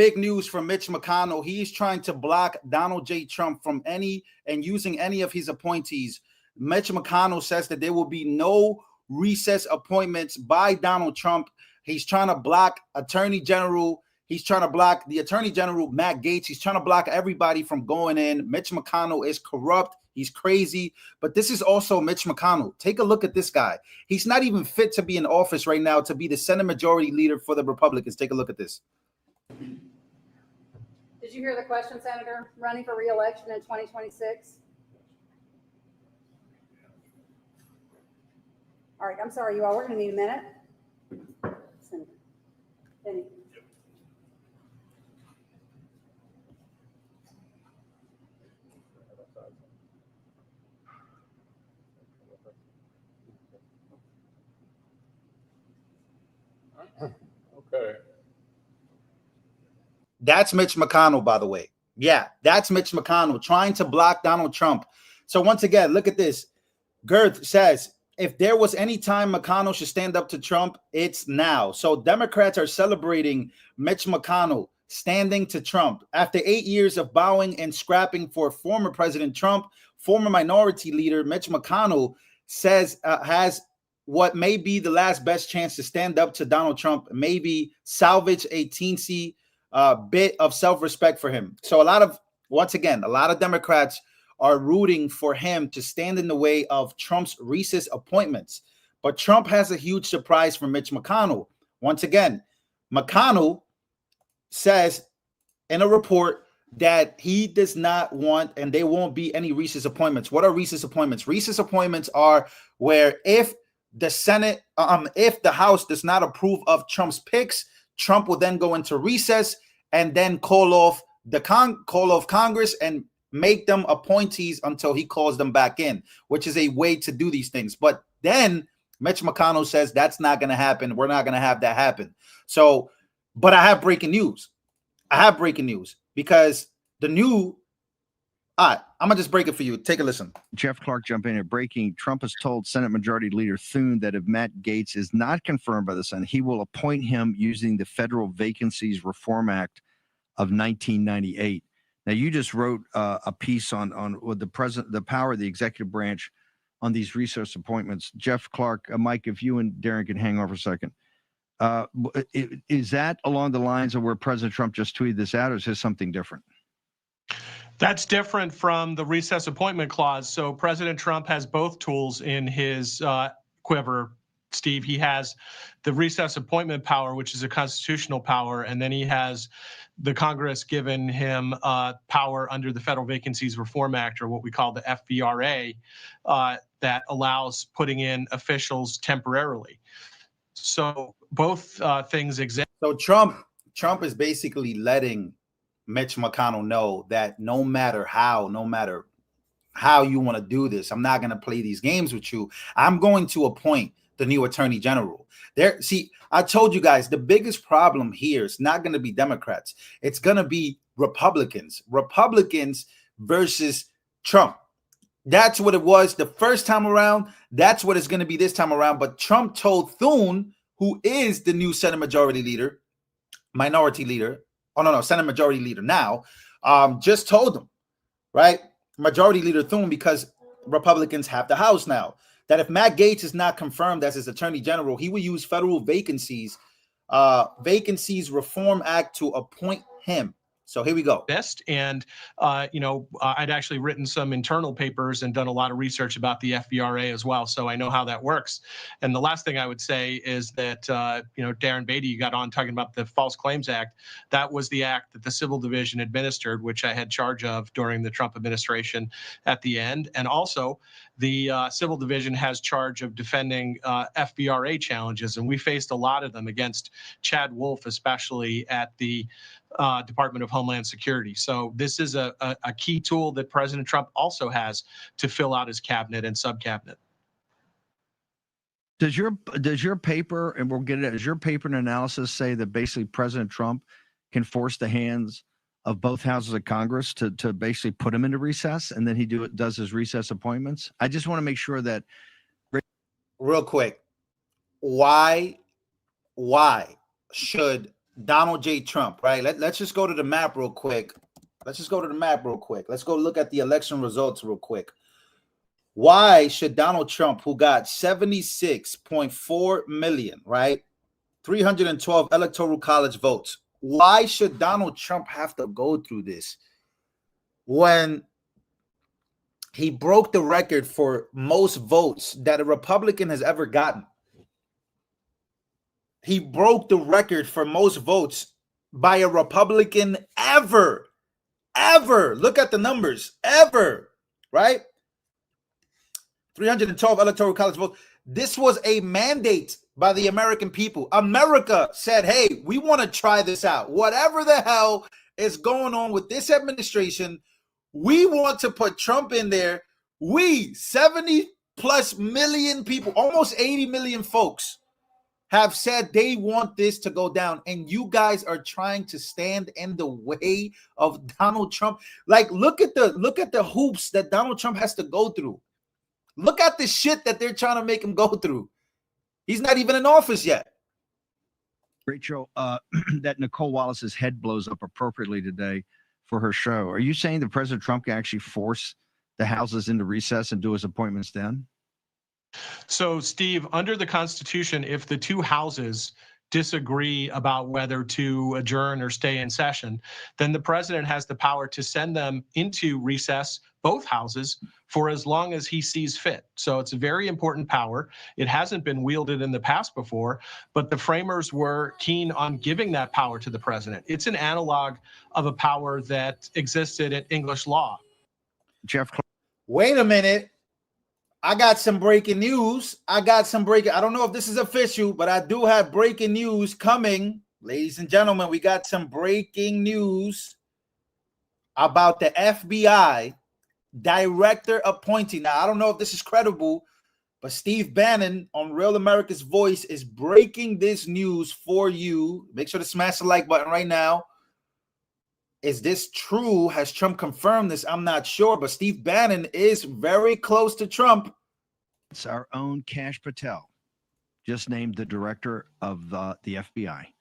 Big news from Mitch McConnell. He's trying to block Donald J. Trump from using any of his appointees. Mitch McConnell says that there will be no recess appointments by Donald Trump. He's trying to block Attorney General. He's trying to block the Attorney General, Matt Gaetz. He's trying to block everybody from going in. Mitch McConnell is corrupt. He's crazy. But this is also Mitch McConnell. Take a look at this guy. He's not even fit to be in office right now to be the Senate Majority Leader for the Republicans. Take a look at this. Did you hear the question, Senator? Running for re-election in 2026? All right, I'm sorry, you all. We're going to need a minute. Senator. Benny. Okay. That's Mitch McConnell, by the way. Yeah, that's Mitch McConnell trying to block Donald Trump. So once again, look at this. Girth says, if there was any time McConnell should stand up to Trump, it's now. So Democrats are celebrating Mitch McConnell standing to Trump. After 8 years of bowing and scrapping for former President Trump, former minority leader Mitch McConnell says has what may be the last best chance to stand up to Donald Trump, maybe salvage a teensy bit of self-respect for him. So once again, a lot of Democrats are rooting for him to stand in the way of Trump's recess appointments. But Trump has a huge surprise for Mitch McConnell. Once again, McConnell says in a report that he does not want, and there won't be any recess appointments. What are recess appointments? Recess appointments are where if the Senate, if the House does not approve of Trump's picks, Trump will then go into recess and then call off Congress and make them appointees until he calls them back in, which is a way to do these things. But then Mitch McConnell says that's not going to happen. We're not going to have that happen. So, but I have breaking news. Because I'm going to just break it for you. Take a listen. Jeff Clark jump in at breaking. Trump has told Senate Majority Leader Thune that if Matt Gaetz is not confirmed by the Senate, he will appoint him using the Federal Vacancies Reform Act of 1998. Now, you just wrote a piece on what the power of the executive branch on these resource appointments. Jeff Clark, Mike, if you and Darren can hang on for a second. Is that along the lines of where President Trump just tweeted this out, or is this something different? That's different from the recess appointment clause. So President Trump has both tools in his quiver, Steve. He has the recess appointment power, which is a constitutional power, and then he has the Congress given him power under the Federal Vacancies Reform Act, or what we call the FVRA, that allows putting in officials temporarily. So both things exist. So Trump is basically letting Mitch McConnell know that no matter how you want to do this, I'm not going to play these games with you. I'm going to appoint the new Attorney General. See, I told you guys the biggest problem here is not going to be Democrats. It's going to be Republicans versus Trump. That's what it was the first time around. That's what it's going to be this time around. But Trump told Thune, who is the new Senate Majority Leader, Senate Majority Leader now, just told them, right? Majority Leader Thune, because Republicans have the House now, that if Matt Gaetz is not confirmed as his Attorney General, he will use Federal Vacancies Reform Act to appoint him. So here we go. And, I'd actually written some internal papers and done a lot of research about the FVRA as well. So I know how that works. And the last thing I would say is that, Darren Beatty, you got on talking about the False Claims Act. That was the act that the Civil Division administered, which I had charge of during the Trump administration at the end. And also the Civil Division has charge of defending FVRA challenges. And we faced a lot of them against Chad Wolf, especially at the Department of Homeland Security. So this is a key tool that President Trump also has to fill out his cabinet and sub-cabinet. Does your paper, and we'll get it, does your paper and analysis say that basically President Trump can force the hands of both houses of Congress to basically put him into recess, and then he does his recess appointments? I just want to make sure that. Real quick, why should Donald J. Trump, right? Let's just go to the map real quick. Let's go look at the election results real quick. Why should Donald Trump, who got 76.4 million, right? 312 electoral college votes. Why should Donald Trump have to go through this when he broke the record for most votes that a Republican has ever gotten? He broke the record for most votes by a Republican ever. Look at the numbers. Ever, right? 312 electoral college votes. This was a mandate by the American people. America said, hey, we want to try this out. Whatever the hell is going on with this administration, we want to put Trump in there. We, 70 plus million people, almost 80 million folks, have said they want this to go down, and you guys are trying to stand in the way of Donald Trump. Like, look at the hoops that Donald Trump has to go through. Look at the shit that they're trying to make him go through. He's not even in office yet. Rachel, that Nicole Wallace's head blows up appropriately today for her show. Are you saying that President Trump can actually force the houses into recess and do his appointments then? So, Steve, under the Constitution, if the two houses disagree about whether to adjourn or stay in session, then the president has the power to send them into recess, both houses, for as long as he sees fit. So it's a very important power. It hasn't been wielded in the past before, but the framers were keen on giving that power to the president. It's an analog of a power that existed in English law. Jeff, wait a minute. I got some breaking news. I don't know if this is official, but I do have breaking news coming. Ladies and gentlemen, we got some breaking news about the FBI director appointing. Now, I don't know if this is credible, but Steve Bannon on Real America's Voice is breaking this news for you. Make sure to smash the like button right now. Is this true? Has Trump confirmed this? I'm not sure, but Steve Bannon is very close to Trump. It's our own Kash Patel, just named the director of the FBI. I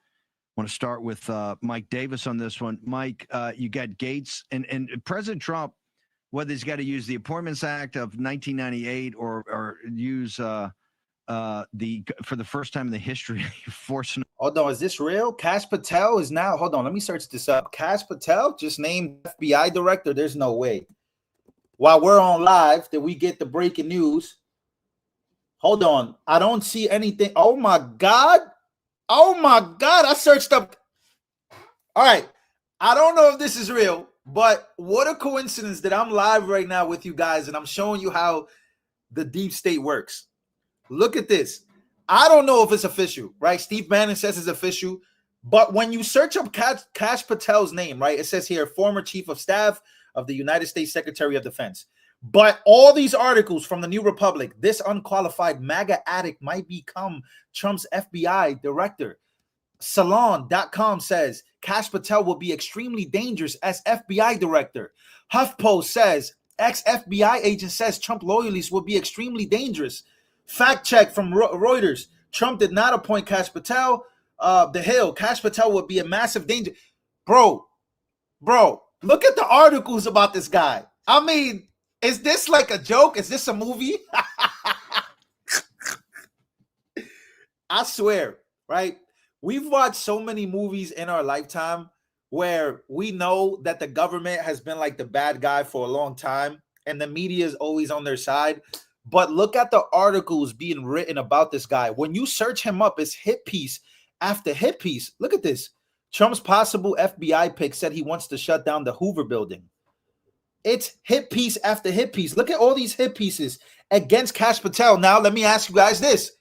want to start with Mike Davis on this one. Mike, you got Gates and President Trump, whether he's got to use the Appointments Act of 1998 or use for the first time in the history forcing. Hold on, is this real? Kash Patel is now, hold on, let me search this up. Kash Patel just named FBI director. There's no way. While we're on live, that we get the breaking news. Hold on, I don't see anything. Oh my God. I searched up. All right, I don't know if this is real, but what a coincidence that I'm live right now with you guys and I'm showing you how the deep state works. Look at this. I don't know if it's official, right? Steve Bannon says it's official, but when you search up Kash Patel's name, right, it says here, former chief of staff of the United States Secretary of Defense. But all these articles from the New Republic, this unqualified MAGA addict might become Trump's FBI director. Salon.com says Kash Patel will be extremely dangerous as FBI director. HuffPost says ex-FBI agent says Trump loyalists will be extremely dangerous. Fact check from Reuters. Trump did not appoint Kash Patel. The Hill. Kash Patel would be a massive danger. Bro, look at the articles about this guy. I mean, is this like a joke? Is this a movie? I swear, right? We've watched so many movies in our lifetime where we know that the government has been like the bad guy for a long time and the media is always on their side. But look at the articles being written about this guy. When you search him up, it's hit piece after hit piece. Look at this. Trump's possible FBI pick said he wants to shut down the Hoover building. It's hit piece after hit piece. Look at all these hit pieces against Kash Patel. Now, let me ask you guys this.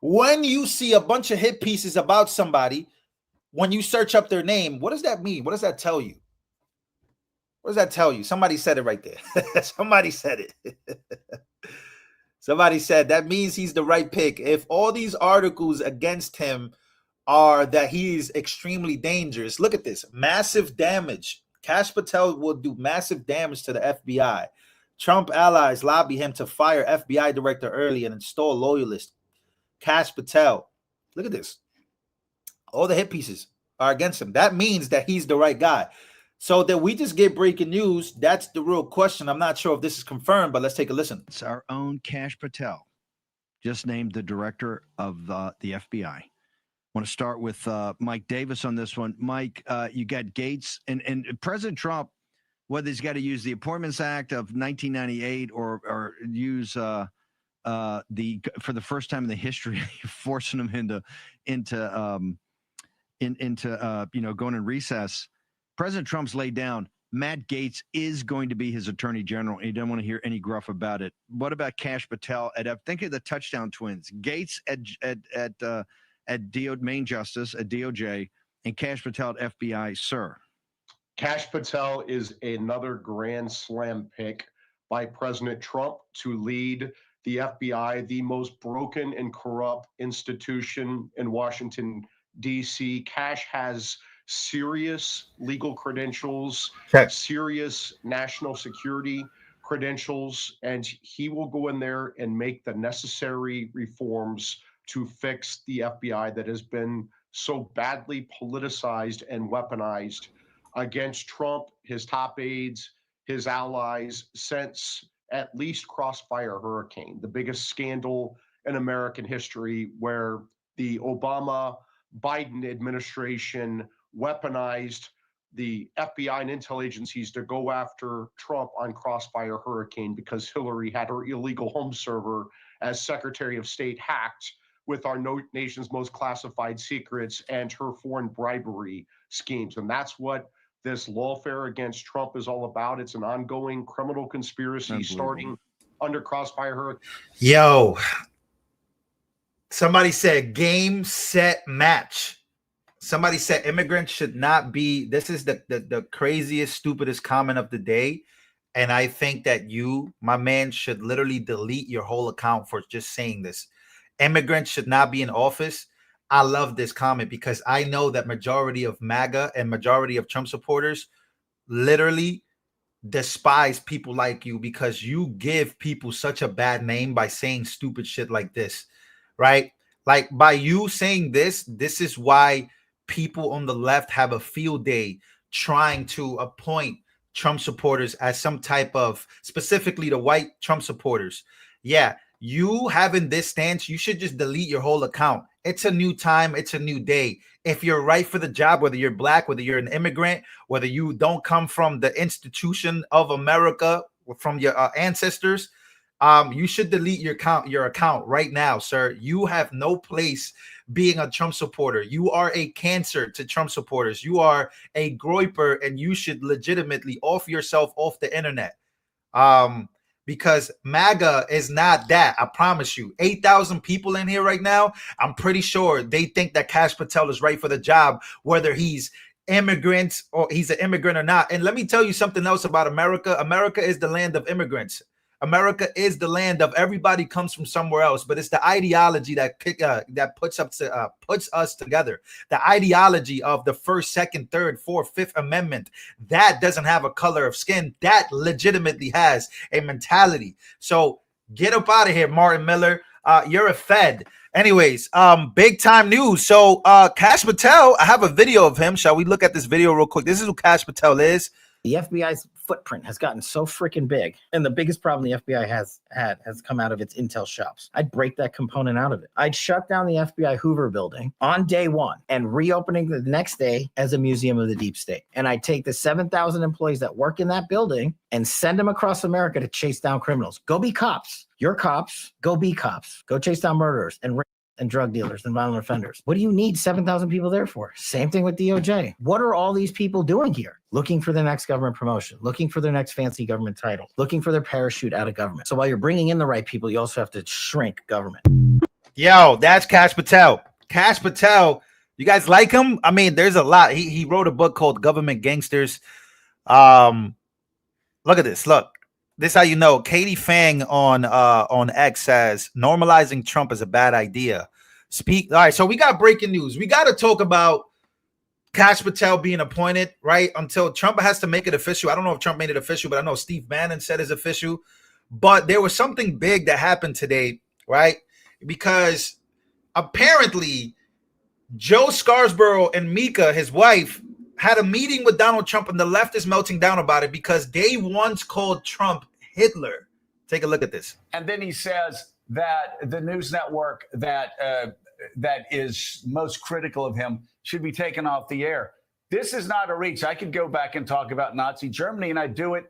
When you see a bunch of hit pieces about somebody, when you search up their name, what does that mean? What does that tell you? What does that tell you? Somebody said it right there. Somebody said it. Somebody said that means he's the right pick. If all these articles against him are that he's extremely dangerous, look at this. Massive damage. Kash Patel will do massive damage to the FBI. Trump allies lobby him to fire FBI director early and install loyalist. Kash Patel. Look at this. All the hit pieces are against him. That means that he's the right guy. So that we just get breaking news, that's the real question. I'm not sure if this is confirmed, but let's take a listen. It's our own Kash Patel, just named the director of the FBI. I want to start with Mike Davis on this one. Mike, you got Gates and President Trump, whether he's got to use the Appointments Act of 1998 or use for the first time in the history forcing him into going in recess. President Trump's laid down. Matt Gaetz is going to be his attorney general. And you don't want to hear any gruff about it. What about Kash Patel think of the touchdown twins? Gaetz at Main Justice at DOJ and Kash Patel at FBI, sir. Kash Patel is another grand slam pick by President Trump to lead the FBI, the most broken and corrupt institution in Washington, D.C. Kash has serious legal credentials, serious national security credentials, and he will go in there and make the necessary reforms to fix the FBI that has been so badly politicized and weaponized against Trump, his top aides, his allies, since at least Crossfire Hurricane, the biggest scandal in American history, where the Obama-Biden administration weaponized the FBI and intel agencies to go after Trump on Crossfire Hurricane because Hillary had her illegal home server as Secretary of State hacked with our nation's most classified secrets and her foreign bribery schemes. And that's what this lawfare against Trump is all about. It's an ongoing criminal conspiracy starting under Crossfire Hurricane. Yo, somebody said game, set, match. Somebody said immigrants should not be. This is the craziest, stupidest comment of the day. And I think that you, my man, should literally delete your whole account for just saying this. Immigrants should not be in office. I love this comment because I know that majority of MAGA and majority of Trump supporters literally despise people like you because you give people such a bad name by saying stupid shit like this, right? Like by you saying this is why people on the left have a field day trying to appoint Trump supporters as some type of, specifically the white Trump supporters. Yeah, you having this stance, you should just delete your whole account. It's a new time. It's a new day. If you're right for the job, whether you're black, whether you're an immigrant, whether you don't come from the institution of America, from your ancestors, you should delete your account right now, sir. You have no place being a Trump supporter. You are a cancer to Trump supporters. You are a groiper, and you should legitimately off yourself off the internet. Because MAGA is not that. I promise you. 8,000 people in here right now. I'm pretty sure they think that Kash Patel is right for the job, whether he's immigrants or he's an immigrant or not. And let me tell you something else about America. America is the land of immigrants. America is the land of everybody comes from somewhere else, but it's the ideology that puts us together. The ideology of the first, second, third, fourth, fifth amendment, that doesn't have a color of skin. That legitimately has a mentality. So get up out of here, Martin Miller. You're a Fed. Anyways, big time news. So Kash Patel, I have a video of him. Shall we look at this video real quick? This is who Kash Patel is. The FBI's footprint has gotten so freaking big, and the biggest problem the FBI has come out of its intel shops. I'd break that component out of it. I'd shut down the FBI Hoover building on day one and reopening the next day as a museum of the deep state. And I'd take the 7,000 employees that work in that building and send them across America to chase down criminals. Go be cops. You're cops. Go be cops. Go chase down murderers and drug dealers and violent offenders. What do you need 7,000 people there for? Same thing with DOJ. What are all these people doing here? Looking for their next government promotion, looking for their next fancy government title, looking for their parachute out of government. So while you're bringing in the right people, you also have to shrink government. Yo, that's Kash Patel. Kash Patel, you guys like him? I mean, there's a lot. He wrote a book called Government Gangsters. Look at this. Look. This is how you know. Katie Fang on X says normalizing Trump is a bad idea. All right, so we got breaking news. We got to talk about Kash Patel being appointed, right? Until Trump has to make it official. I don't know if Trump made it official, but I know Steve Bannon said it's official. But there was something big that happened today, right? Because apparently Joe Scarsboro and Mika, his wife, had a meeting with Donald Trump, and the left is melting down about it because they once called Trump Hitler. Take a look at this. And then he says that the news network that is most critical of him should be taken off the air. This is not a reach. I could go back and talk about Nazi Germany, and I do it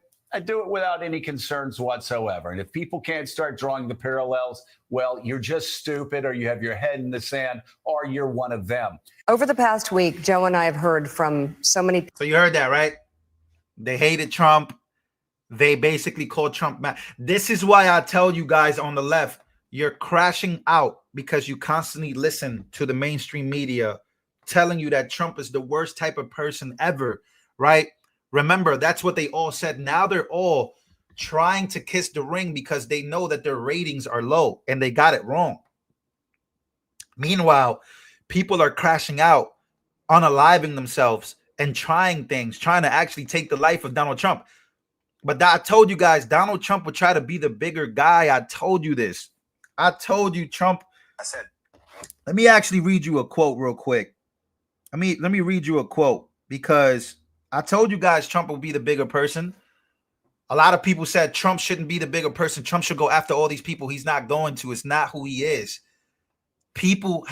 without any concerns whatsoever. And if people can't start drawing the parallels, well, you're just stupid, or you have your head in the sand, or you're one of them. Over the past week, Joe and I have heard from so many. So you heard that, right? They hated Trump. They basically called Trump mad. This is why I tell you guys on the left, you're crashing out because you constantly listen to the mainstream media telling you that Trump is the worst type of person ever, right? Remember, that's what they all said. Now they're all trying to kiss the ring because they know that their ratings are low and they got it wrong. Meanwhile, people are crashing out, unaliving themselves and trying things, trying to actually take the life of Donald Trump. But I told you guys, Donald Trump would try to be the bigger guy. I told you this. I told you Trump. I said, let me actually read you a quote real quick. Let me read you a quote because I told you guys Trump will be the bigger person. A lot of people said Trump shouldn't be the bigger person. Trump should go after all these people. He's not going to. It's not who he is. People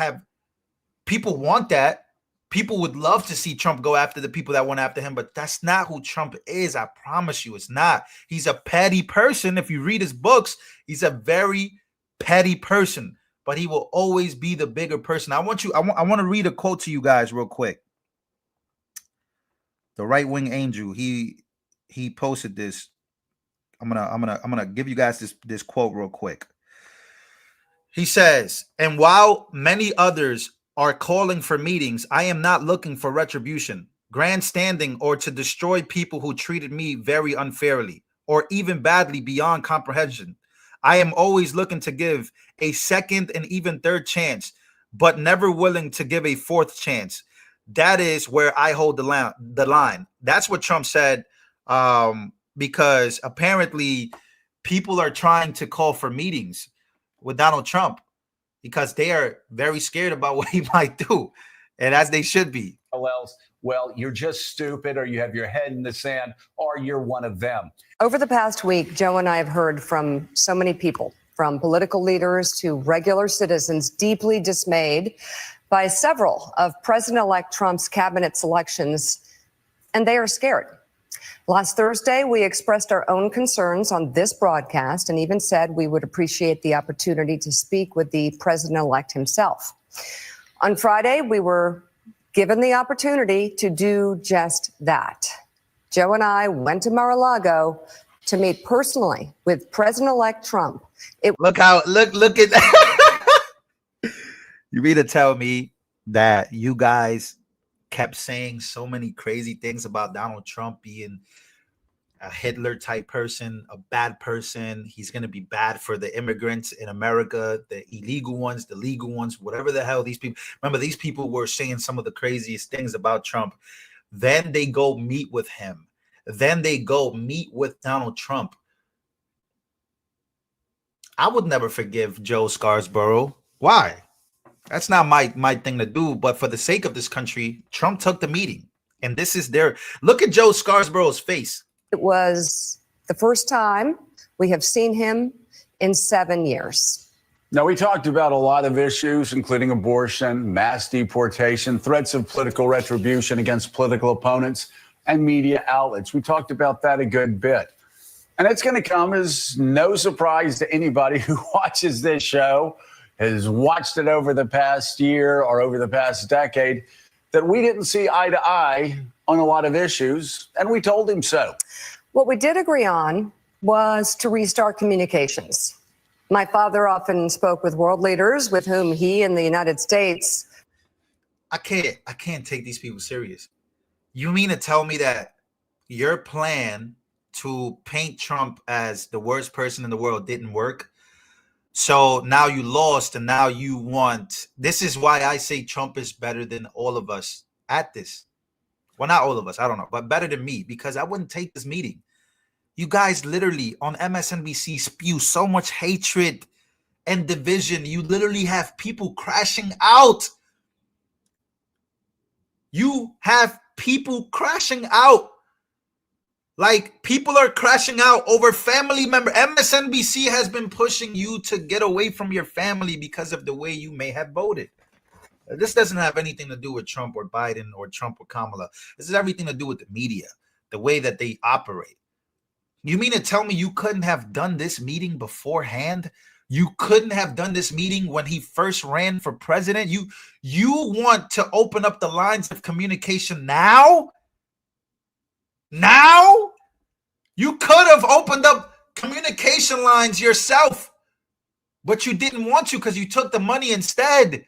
want that. People would love to see Trump go after the people that went after him, but that's not who Trump is. I promise you, it's not. He's a petty person. If you read his books, he's a very petty person, but he will always be the bigger person. I want to read a quote to you guys real quick. The right-wing angel, he posted this. I'm gonna give you guys this quote real quick. He says, and while many others are calling for meetings, I am not looking for retribution, grandstanding, or to destroy people who treated me very unfairly or even badly beyond comprehension. I am always looking to give a second and even third chance, but never willing to give a fourth chance. That is where I hold the line. That's what Trump said, because apparently people are trying to call for meetings with Donald Trump because they are very scared about what he might do, and as they should be. Well, you're just stupid, or you have your head in the sand, or you're one of them. Over the past week, Joe and I have heard from so many people, from political leaders to regular citizens, deeply dismayed by several of President-elect Trump's cabinet selections, and they are scared. Last Thursday, we expressed our own concerns on this broadcast and even said we would appreciate the opportunity to speak with the president-elect himself. On Friday, we were given the opportunity to do just that. Joe and I went to Mar-a-Lago to meet personally with President-elect Trump. Look at that. You mean to tell me that you guys kept saying so many crazy things about Donald Trump being a Hitler type person, a bad person? He's going to be bad for the immigrants in America, the illegal ones, the legal ones, whatever the hell these people. Remember, these people were saying some of the craziest things about Trump. Then they go meet with him. Then they go meet with Donald Trump. I would never forgive Joe Scarsboro. Why? That's not my thing to do. But for the sake of this country, Trump took the meeting. And this is their look at Joe Scarsboro's face. It was the first time we have seen him in 7 years. Now, we talked about a lot of issues, including abortion, mass deportation, threats of political retribution against political opponents, and media outlets. We talked about that a good bit. And it's going to come as no surprise to anybody who watches this show, has watched it over the past year or over the past decade, that we didn't see eye to eye on a lot of issues, and we told him so. What we did agree on was to restart communications. My father often spoke with world leaders with whom he and the United States. I can't take these people serious. You mean to tell me that your plan to paint Trump as the worst person in the world didn't work? So now you lost and now you want. This is why I say Trump is better than all of us at this. Well, not all of us, I don't know, but better than me, because I wouldn't take this meeting. You guys literally on MSNBC spew so much hatred and division. You literally have people crashing out. You have people crashing out. Like, people are crashing out over family member. MSNBC has been pushing you to get away from your family because of the way you may have voted. This doesn't have anything to do with Trump or Biden or Trump or Kamala. This has everything to do with the media, the way that they operate. You mean to tell me you couldn't have done this meeting beforehand? You couldn't have done this meeting when he first ran for president? You want to open up the lines of communication now? Now? You could have opened up communication lines yourself, but you didn't want to because you took the money instead.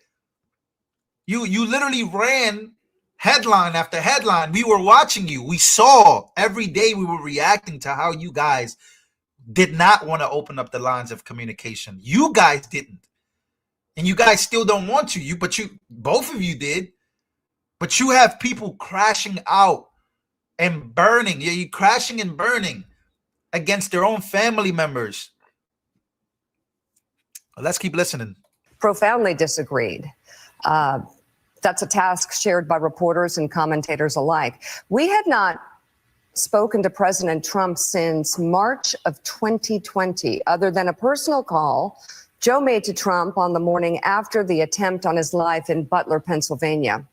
You literally ran headline after headline. We were watching you. We saw every day. We were reacting to how you guys did not want to open up the lines of communication. You guys didn't. And you guys still don't want to. But both of you did. But you have people crashing out and burning. You're crashing and burning against their own family members. Let's keep listening. Profoundly disagreed. That's a task shared by reporters and commentators alike. We had not spoken to President Trump since March of 2020, other than a personal call Joe made to Trump on the morning after the attempt on his life in Butler, Pennsylvania.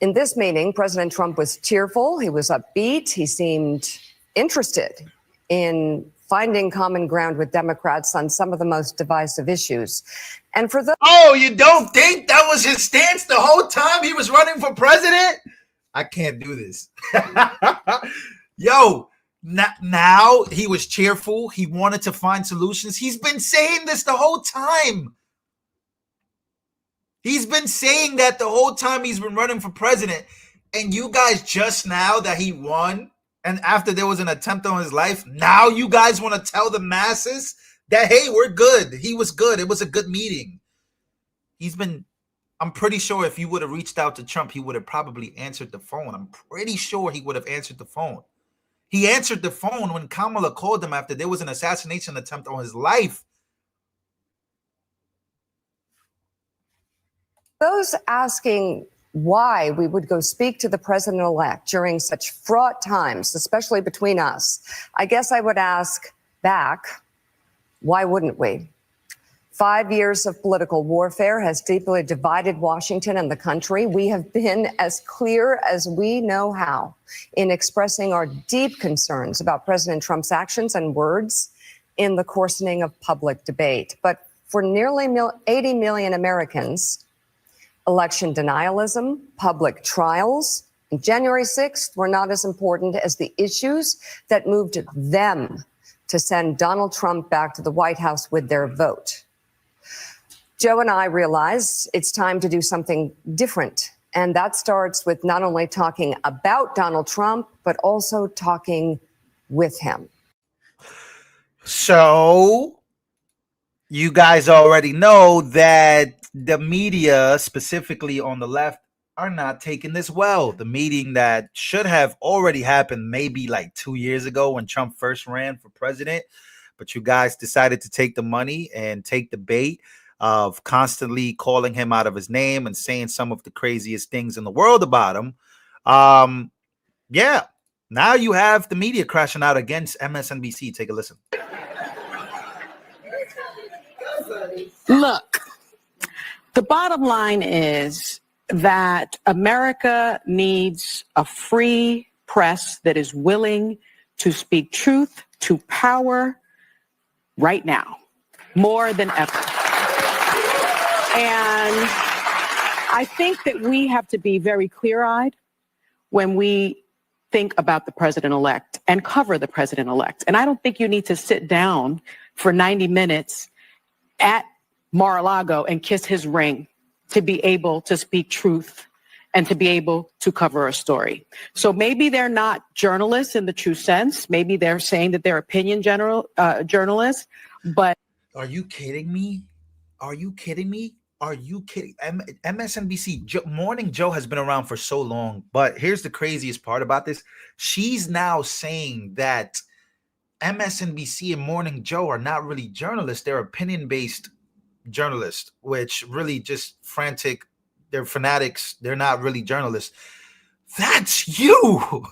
In this meeting, President Trump was cheerful. He was upbeat. He seemed interested in finding common ground with Democrats on some of the most divisive issues. And for the You don't think that was his stance the whole time he was running for president? I can't do this. Now he was cheerful. He wanted to find solutions. He's been saying this the whole time. He's been saying that the whole time he's been running for president. And you guys, just now that he won, and after there was an attempt on his life, now you guys want to tell the masses that, hey, we're good. He was good. It was a good meeting. I'm pretty sure if you would have reached out to Trump, he would have probably answered the phone. I'm pretty sure he would have answered the phone. He answered the phone when Kamala called him after there was an assassination attempt on his life. those asking why we would go speak to the president-elect during such fraught times, especially between us, I guess I would ask back, why wouldn't we? 5 years of political warfare has deeply divided Washington and the country. We have been as clear as we know how in expressing our deep concerns about President Trump's actions and words in the coarsening of public debate. But for nearly 80 million Americans, election denialism, public trials, and January 6th were not as important as the issues that moved them to send Donald Trump back to the White House with their vote. Joe and I realized it's time to do something different. And that starts with not only talking about Donald Trump, but also talking with him. So you guys already know that the media, specifically on the left, are not taking this well. The meeting that should have already happened maybe like 2 years ago when Trump first ran for president, but you guys decided to take the money and take the bait of constantly calling him out of his name and saying some of the craziest things in the world about him. Yeah, now you have the media crashing out against MSNBC. Take a listen. Look, the bottom line is that America needs a free press that is willing to speak truth to power right now, more than ever. And I think that we have to be very clear-eyed when we think about the president-elect and cover the president-elect. And I don't think you need to sit down for 90 minutes at Mar-a-Lago and kiss his ring to be able to speak truth and to be able to cover a story. So maybe they're not journalists in the true sense. Maybe they're saying that they're opinion journalists, but... Are you kidding me? Are you kidding me? Are you kidding? MSNBC, Morning Joe has been around for so long, but here's the craziest part about this. She's now saying that MSNBC and Morning Joe are not really journalists. They're opinion-based journalists, which really just frantic they're fanatics. They're not really journalists. That's you.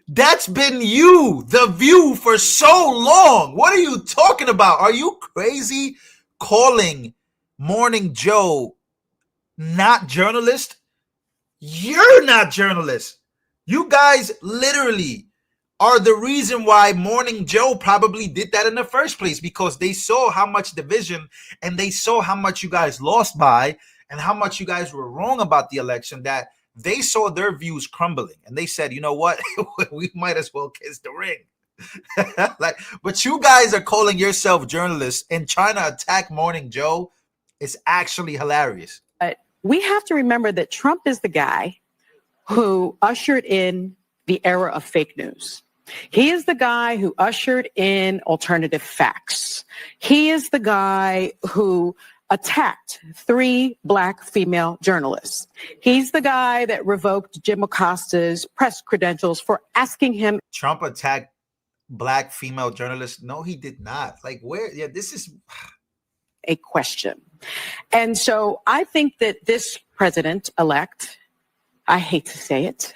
That's been you, The View, for so long. What are you talking about? Are you crazy calling Morning Joe not journalist? You're not journalist. You guys literally are the reason why Morning Joe probably did that in the first place, because they saw how much division and they saw how much you guys lost by and how much you guys were wrong about the election, that they saw their views crumbling and they said, you know what, we might as well kiss the ring. Like, but you guys are calling yourself journalists and trying to attack Morning Joe. It's actually hilarious. We have to remember that Trump is the guy who ushered in the era of fake news. He is the guy who ushered in alternative facts. He is the guy who attacked 3 Black female journalists. He's the guy that revoked Jim Acosta's press credentials for asking him. Trump attacked Black female journalists? No, he did not. Like, where? Yeah, this is a question. And so I think that this president-elect, I hate to say it,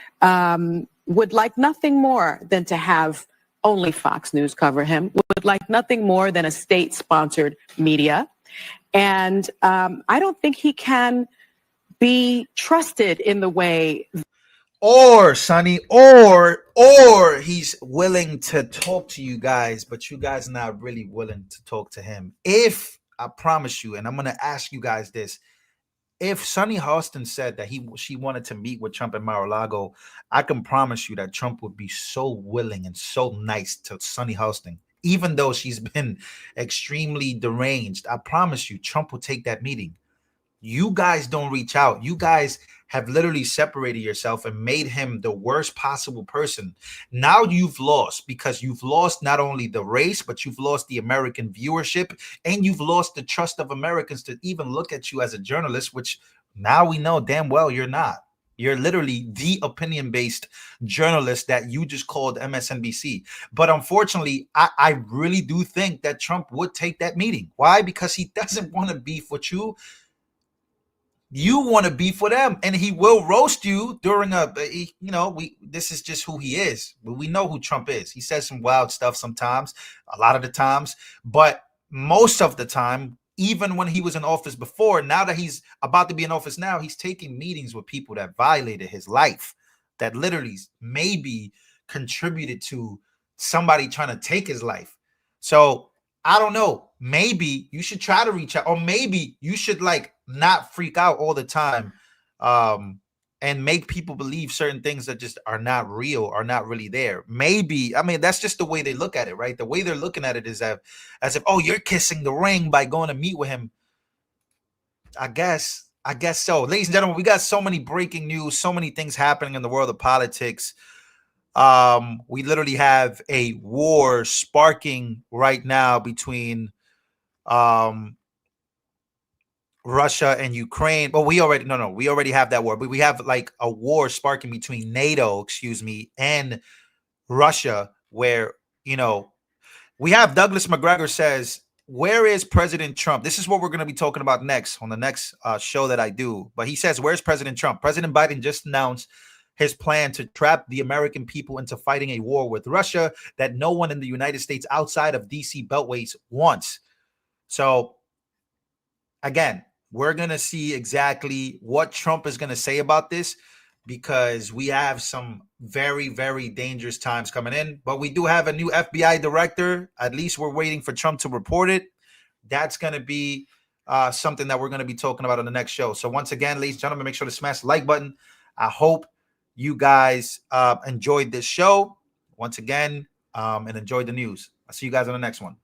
would like nothing more than to have only Fox News cover him, would like nothing more than a state-sponsored media. And I don't think he can be trusted in the way. Or, Sonny, or he's willing to talk to you guys, but you guys not really willing to talk to him. If, I promise you, and I'm going to ask you guys this, if Sonny Hostin said that she wanted to meet with Trump in Mar-a-Lago, I can promise you that Trump would be so willing and so nice to Sonny Hostin, even though she's been extremely deranged. I promise you, Trump will take that meeting. You guys don't reach out. You guys have literally separated yourself and made him the worst possible person. Now you've lost, because you've lost not only the race, but you've lost the American viewership, and you've lost the trust of Americans to even look at you as a journalist, which now we know damn well you're not. You're literally the opinion-based journalist that you just called MSNBC. But unfortunately, I really do think that Trump would take that meeting. Why? Because he doesn't want to beef with you. You want to beef with him, and he will roast you during this is just who he is. We know who Trump is. He says some wild stuff sometimes, a lot of the times, but most of the time, even when he was in office before, now that he's about to be in office now, he's taking meetings with people that violated his life, that literally maybe contributed to somebody trying to take his life. So I don't know. Maybe you should try to reach out, or maybe you should not freak out all the time and make people believe certain things that just are not real, are not really there. Maybe, I mean, that's just the way they look at it, right? The way they're looking at it is as if, oh, you're kissing the ring by going to meet with him. I guess so. Ladies and gentlemen, we got so many breaking news, so many things happening in the world of politics. We literally have a war sparking right now between Russia and Ukraine. But we already have that war, but we have a war sparking between NATO, and Russia, where, we have Douglas McGregor says, where is President Trump? This is what we're going to be talking about next on the next show that I do. But he says, where's President Trump? President Biden just announced his plan to trap the American people into fighting a war with Russia that no one in the United States outside of DC beltways wants. So again, we're going to see exactly what Trump is going to say about this, because we have some very, very dangerous times coming in. But we do have a new FBI director. At least we're waiting for Trump to report it. That's going to be something that we're going to be talking about on the next show. So once again, ladies and gentlemen, make sure to smash the like button. I hope you guys enjoyed this show once again and enjoyed the news. I'll see you guys on the next one.